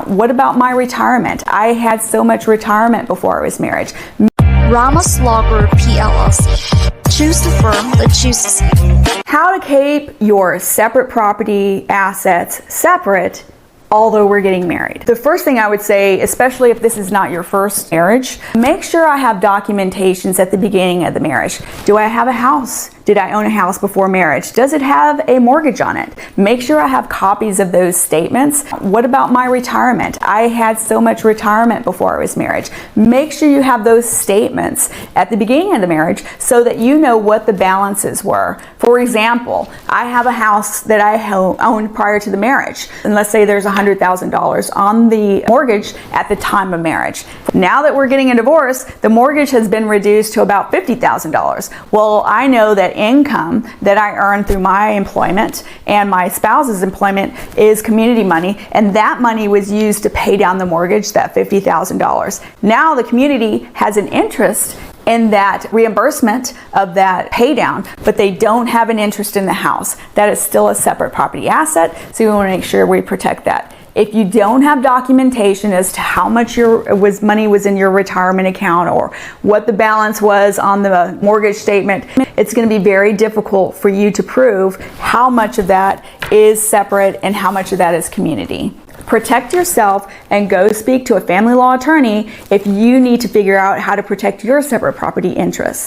What about my retirement? I had so much retirement before I was married. Ramos Law Group PLLC. Choose the firm that chooses you. How to keep your separate property assets separate although we're getting married. The first thing I would say, especially if this is not your first marriage, make sure I have documentations at the beginning of the marriage. Do I have a house? Did I own a house before marriage? Does it have a mortgage on it? Make sure I have copies of those statements. What about my retirement? I had so much retirement before I was married. Make sure you have those statements at the beginning of the marriage so that you know what the balances were. For example, I have a house that I owned prior to the marriage, and let's say there's $100,000 on the mortgage at the time of marriage. Now that we're getting a divorce, the mortgage has been reduced to about $50,000. Well, I know that income that I earn through my employment and my spouse's employment is community money, and that money was used to pay down the mortgage, that $50,000. Now the community has an interest in that reimbursement of that pay down, but they don't have an interest in the house. That is still a separate property asset, so we want to make sure we protect that. If you don't have documentation as to how much money was in your retirement account or what the balance was on the mortgage statement, it's going to be very difficult for you to prove how much of that is separate and how much of that is community. Protect yourself and go speak to a family law attorney if you need to figure out how to protect your separate property interests.